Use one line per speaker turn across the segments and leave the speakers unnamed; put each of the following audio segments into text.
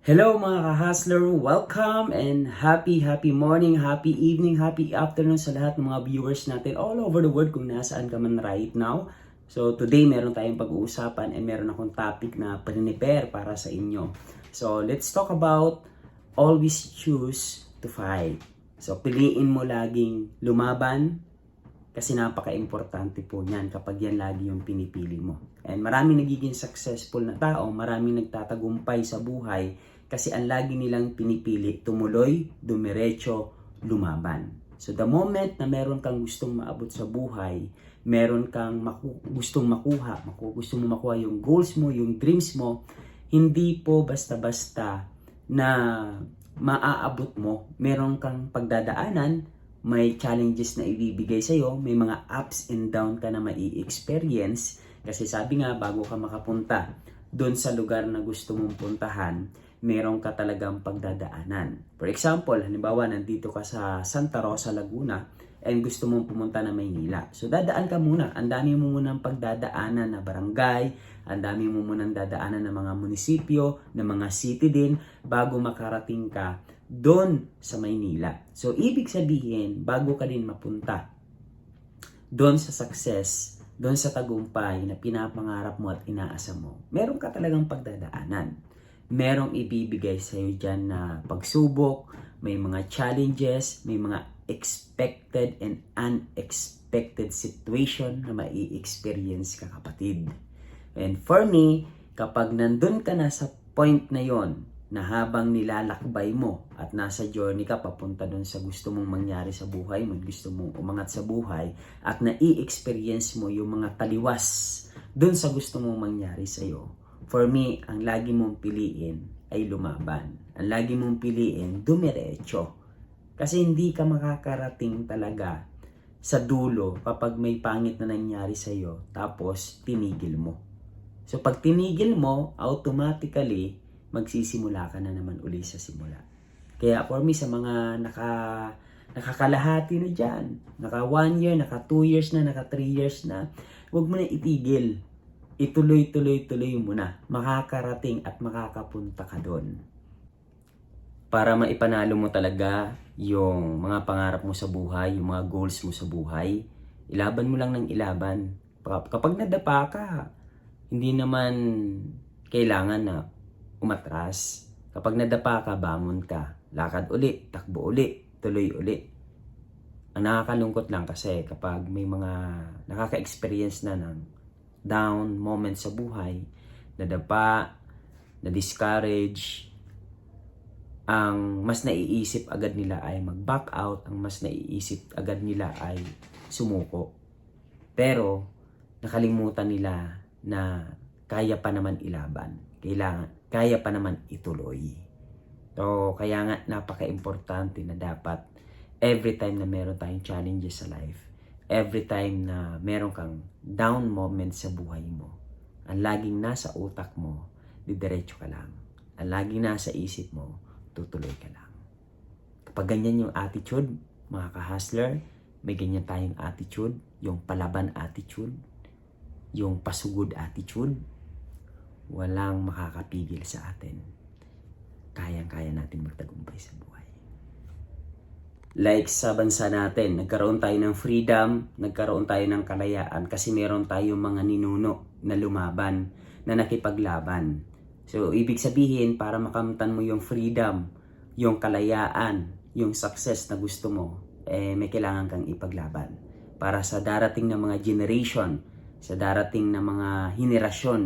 Hello mga ka-hustler! Welcome and happy morning, happy evening, happy afternoon sa lahat ng mga viewers natin all over the world kung nasaan ka man right now. So today meron tayong pag-uusapan and meron akong topic na prepare para sa inyo. So let's talk about always choose to fight. So piliin mo laging lumaban kasi napaka-importante po niyan kapag yan lagi yung pinipili mo. And maraming nagiging successful na tao, maraming nagtatagumpay sa buhay kasi ang lagi nilang pinipili, tumuloy, dumiretso, lumaban. So the moment na meron kang gustong maabot sa buhay, meron kang gustong makuha, gusto mo makuha yung goals mo, yung dreams mo, hindi po basta-basta na maaabot mo. Meron kang pagdadaanan, may challenges na ibibigay sa'yo, may mga ups and down ka na mai-experience. Kasi sabi nga, bago ka makapunta doon sa lugar na gusto mong puntahan, meron ka talagang pagdadaanan. For example, halimbawa, nandito ka sa Santa Rosa, Laguna, and gusto mong pumunta na Maynila. So, dadaan ka muna. Ang dami mo munang pagdadaanan na barangay, ang dami mo munang dadaanan ng mga munisipyo, ng mga city din, bago makarating ka doon sa Maynila. So, ibig sabihin, bago ka din mapunta doon sa success, doon sa tagumpay na pinapangarap mo at inaasa mo, meron ka talagang pagdadaanan. Merong ibibigay sa iyo dyan na pagsubok, may mga challenges, may mga expected and unexpected situation na mai-experience ka, kapatid. And for me, kapag nandun ka na sa point na yon, na habang nilalakbay mo at nasa journey ka papunta dun sa gusto mong mangyari sa buhay mo, gusto mong umangat sa buhay, at nai-experience mo yung mga taliwas dun sa gusto mong mangyari sa iyo, for me, ang lagi mong piliin ay lumaban. Ang lagi mong piliin, dumiretso. Kasi hindi ka makakarating talaga sa dulo kapag may pangit na nangyari sa iyo, tapos tinigil mo. So pag tinigil mo, automatically, magsisimula ka na naman uli sa simula. Kaya for me, sa mga nakakalahati na dyan, naka 1 year, naka 2 years na, naka 3 years na, huwag mo na itigil. Ituloy mo na. Makakarating at makakapunta ka doon. Para maipanalo mo talaga yung mga pangarap mo sa buhay, yung mga goals mo sa buhay, ilaban mo lang ng ilaban. Kapag nadapa ka, hindi naman kailangan na umatras. Kapag nadapa ka, bangon ka. Lakad uli, takbo uli, tuloy uli. Ang nakakalungkot lang kasi kapag may mga nakaka-experience na ng down moment sa buhay, nadapa, na-discourage, ang mas naiisip agad nila ay mag-back out, ang mas naiisip agad nila ay sumuko. Pero nakalimutan nila na kaya pa naman ilaban. Kaya pa naman ituloy. So, kaya nga napaka-importante na dapat every time na meron tayong challenges sa life, every time na meron kang down moment sa buhay mo, ang laging nasa utak mo, didiretso ka lang. Ang laging nasa isip mo, tutuloy ka lang. Kapag ganyan yung attitude, mga ka-hustler, may ganyan tayong attitude, yung palaban attitude, yung pasugod attitude, walang makakapigil sa atin. Kayang-kaya natin magtagumpay sa buhay. Like sa bansa natin, nagkaroon tayo ng freedom, nagkaroon tayo ng kalayaan kasi meron tayong mga ninuno na lumaban, na nakipaglaban. So, ibig sabihin, para makamtan mo yung freedom, yung kalayaan, yung success na gusto mo, may kailangan kang ipaglaban. Para sa darating na mga generation, sa darating na mga henerasyon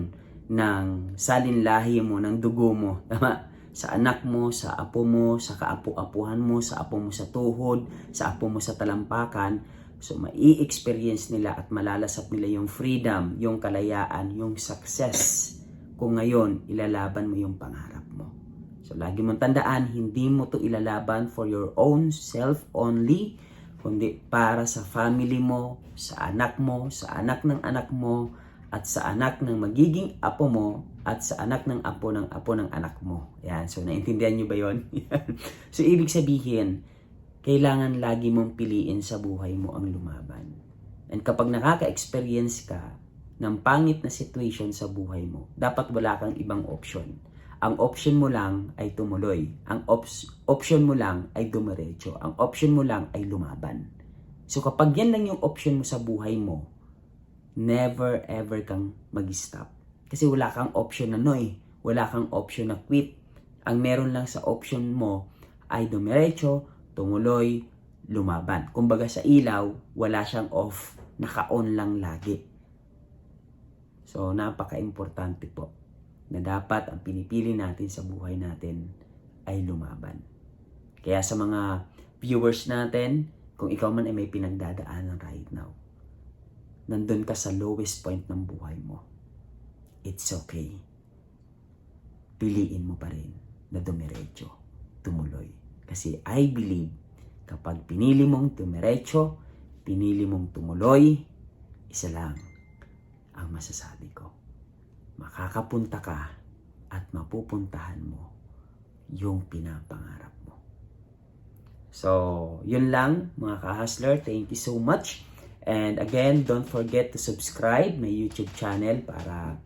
ng salinlahi mo, ng dugo mo, tama? Sa anak mo, sa apo mo, sa kaapu-apuhan mo, sa apo mo sa tuhod, sa apo mo sa talampakan. So, mai-experience nila at malalasap nila yung freedom, yung kalayaan, yung success. Kung ngayon, ilalaban mo yung pangarap mo. So, lagi mong tandaan, hindi mo to ilalaban for your own self only, kundi para sa family mo, sa anak ng anak mo, at sa anak ng magiging apo mo, at sa anak ng apo ng anak mo. Yan. So, naintindihan nyo ba yun? So, ibig sabihin, kailangan lagi mong piliin sa buhay mo ang lumaban. And kapag nakaka-experience ka ng pangit na situation sa buhay mo, dapat wala kang ibang option. Ang option mo lang ay tumuloy. Ang option mo lang ay dumiretso. Ang option mo lang ay lumaban. So kapag yan lang yung option mo sa buhay mo, never ever kang mag-stop. Kasi wala kang option na wala kang option na quit. Ang meron lang sa option mo ay dumiretso, tumuloy, lumaban. Kumbaga sa ilaw, wala siyang off, naka-on lang lagi. So napaka-importante po na dapat ang pinipili natin sa buhay natin ay lumaban. Kaya sa mga viewers natin, kung ikaw man ay may pinagdadaanan right now, nandun ka sa lowest point ng buhay mo, it's okay. Piliin mo pa rin na dumiretso, tumuloy. Kasi I believe, kapag pinili mong dumiretso, pinili mong tumuloy, isa lang ang masasabi ko. Makakapunta ka at mapupuntahan mo yung pinapangarap mo. So, yun lang mga ka-hustler. Thank you so much. And again, don't forget to subscribe my YouTube channel para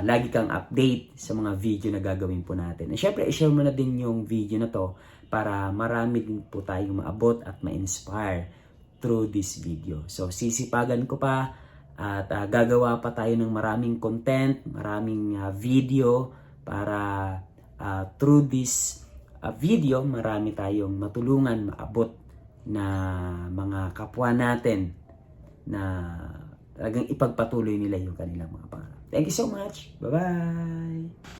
lagi kang update sa mga video na gagawin po natin. And syempre, i-share mo na din yung video na to para marami din po tayong maabot at ma-inspire through this video. So, sisipagan ko pa at gagawa pa tayo ng maraming content, maraming video para through this video, marami tayong matulungan, maabot na mga kapwa natin na talagang ipagpatuloy nila yung kanilang mga pangarap. Thank you so much. Bye-bye!